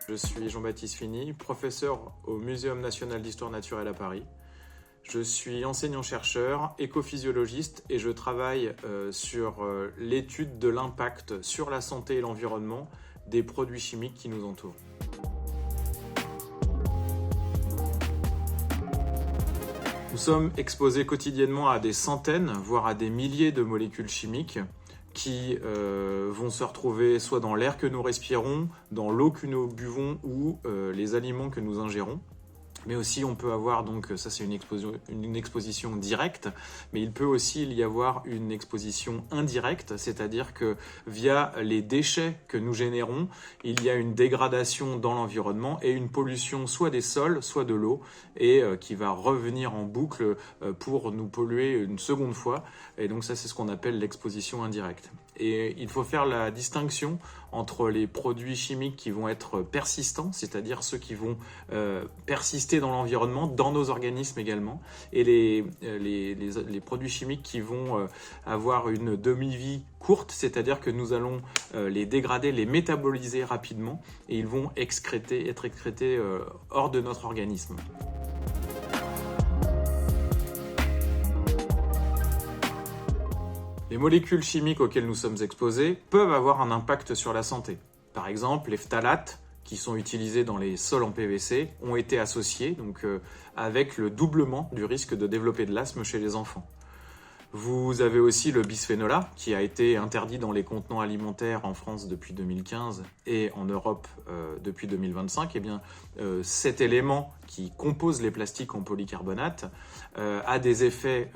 Je suis Jean-Baptiste Fini, professeur au Muséum national d'histoire naturelle à Paris. Je suis enseignant-chercheur, écophysiologiste et je travaille sur l'étude de l'impact sur la santé et l'environnement des produits chimiques qui nous entourent. Nous sommes exposés quotidiennement à des centaines, voire à des milliers de molécules chimiques qui vont se retrouver soit dans l'air que nous respirons, dans l'eau que nous buvons ou les aliments que nous ingérons. Mais aussi on peut avoir, donc ça c'est une exposition directe, mais il peut aussi y avoir une exposition indirecte, c'est-à-dire que via les déchets que nous générons, il y a une dégradation dans l'environnement et une pollution soit des sols, soit de l'eau, et qui va revenir en boucle pour nous polluer une seconde fois. Et donc ça c'est ce qu'on appelle l'exposition indirecte. Et il faut faire la distinction entre les produits chimiques qui vont être persistants, c'est-à-dire ceux qui vont persister dans l'environnement, dans nos organismes également, et les produits chimiques qui vont avoir une demi-vie courte, c'est-à-dire que nous allons les dégrader, les métaboliser rapidement, et ils vont être excrétés hors de notre organisme. Les molécules chimiques auxquelles nous sommes exposés peuvent avoir un impact sur la santé. Par exemple, les phtalates, qui sont utilisés dans les sols en PVC, ont été associés avec le doublement du risque de développer de l'asthme chez les enfants. Vous avez aussi le bisphénol A, qui a été interdit dans les contenants alimentaires en France depuis 2015 et en Europe depuis 2025. Eh bien, cet élément qui compose les plastiques en polycarbonate a des effets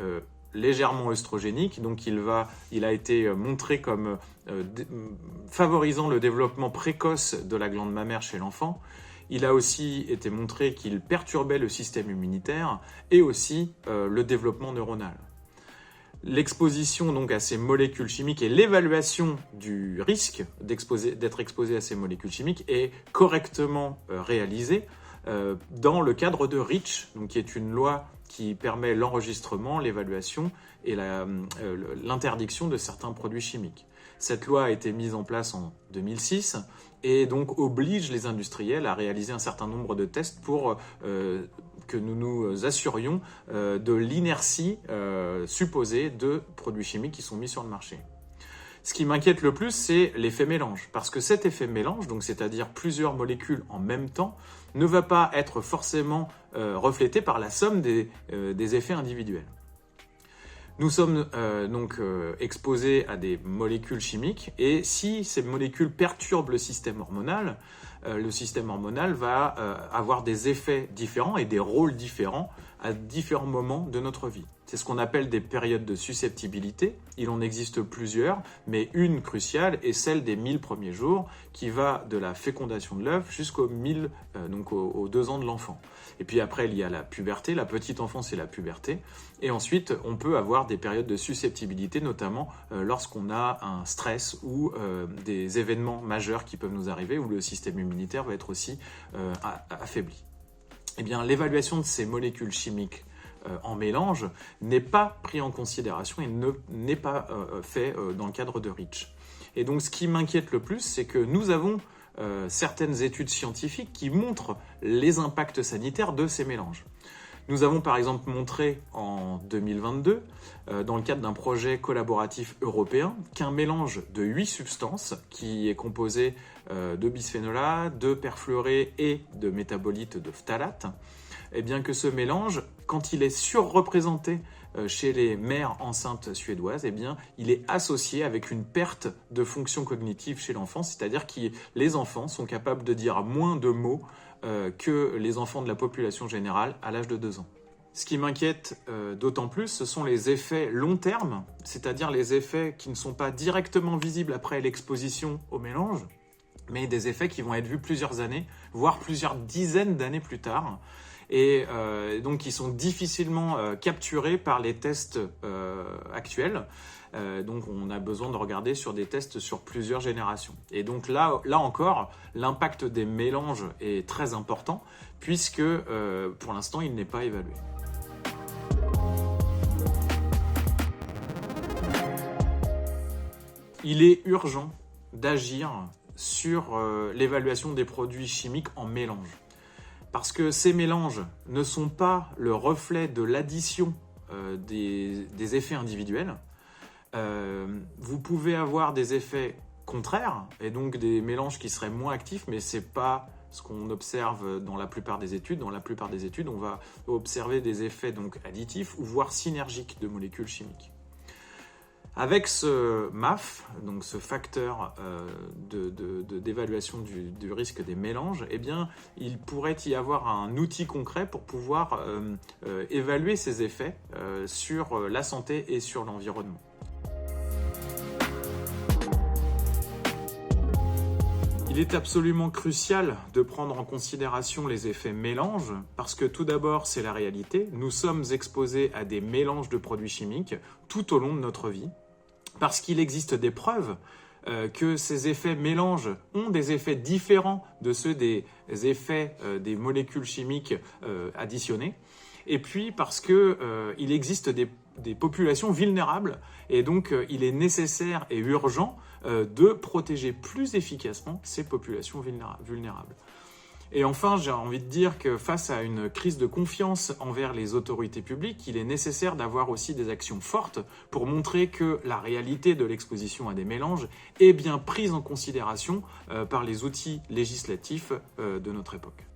légèrement œstrogénique, donc il a été montré comme favorisant le développement précoce de la glande mammaire chez l'enfant. Il a aussi été montré qu'il perturbait le système immunitaire et aussi le développement neuronal. L'exposition donc à ces molécules chimiques et l'évaluation du risque d'être exposé à ces molécules chimiques est correctement réalisée dans le cadre de REACH, donc qui est une loi qui permet l'enregistrement, l'évaluation et l'interdiction de certains produits chimiques. Cette loi a été mise en place en 2006 et donc oblige les industriels à réaliser un certain nombre de tests pour que nous nous assurions de l'inertie supposée de produits chimiques qui sont mis sur le marché. Ce qui m'inquiète le plus, c'est l'effet mélange, parce que cet effet mélange, donc c'est-à-dire plusieurs molécules en même temps, ne va pas être forcément reflété par la somme des effets individuels. Nous sommes exposés à des molécules chimiques, et si ces molécules perturbent le système hormonal va avoir des effets différents et des rôles différents à différents moments de notre vie. C'est ce qu'on appelle des périodes de susceptibilité. Il en existe plusieurs, mais une cruciale est celle des 1000 premiers jours, qui va de la fécondation de l'œuf jusqu'aux 2 ans de l'enfant. Et puis après, il y a la puberté, la petite enfance et la puberté. Et ensuite, on peut avoir des périodes de susceptibilité, notamment lorsqu'on a un stress ou des événements majeurs qui peuvent nous arriver, où le système immunitaire va être aussi affaibli. Eh bien, l'évaluation de ces molécules chimiques en mélange n'est pas pris en considération et n'est pas fait dans le cadre de REACH. Et donc ce qui m'inquiète le plus, c'est que nous avons certaines études scientifiques qui montrent les impacts sanitaires de ces mélanges. Nous avons par exemple montré en 2022, dans le cadre d'un projet collaboratif européen, qu'un mélange de 8 substances, qui est composé de bisphénol A, de perfluoré et de métabolites de phtalate, eh bien que ce mélange, quand il est surreprésenté chez les mères enceintes suédoises, eh bien, il est associé avec une perte de fonction cognitive chez l'enfant, c'est-à-dire que les enfants sont capables de dire moins de mots que les enfants de la population générale à l'âge de 2 ans. Ce qui m'inquiète d'autant plus, ce sont les effets long terme, c'est-à-dire les effets qui ne sont pas directement visibles après l'exposition au mélange, mais des effets qui vont être vus plusieurs années, voire plusieurs dizaines d'années plus tard, et donc qui sont difficilement capturés par les tests actuels. Donc on a besoin de regarder sur des tests sur plusieurs générations. Et donc là encore, l'impact des mélanges est très important, puisque pour l'instant il n'est pas évalué. Il est urgent d'agir sur l'évaluation des produits chimiques en mélange. Parce que ces mélanges ne sont pas le reflet de l'addition des effets individuels. Vous pouvez avoir des effets contraires, et donc des mélanges qui seraient moins actifs, mais ce n'est pas ce qu'on observe dans la plupart des études. Dans la plupart des études, on va observer des effets donc additifs ou voire synergiques de molécules chimiques. Avec ce MAF, donc ce facteur d'évaluation du risque des mélanges, eh bien, il pourrait y avoir un outil concret pour pouvoir évaluer ces effets sur la santé et sur l'environnement. Il est absolument crucial de prendre en considération les effets mélanges parce que tout d'abord, c'est la réalité. Nous sommes exposés à des mélanges de produits chimiques tout au long de notre vie parce qu'il existe des preuves que ces effets mélanges ont des effets différents de ceux des effets des molécules chimiques additionnées. Et puis parce qu'il existe des populations vulnérables et donc il est nécessaire et urgent de protéger plus efficacement ces populations vulnérables. Et enfin, j'ai envie de dire que face à une crise de confiance envers les autorités publiques, il est nécessaire d'avoir aussi des actions fortes pour montrer que la réalité de l'exposition à des mélanges est bien prise en considération par les outils législatifs de notre époque.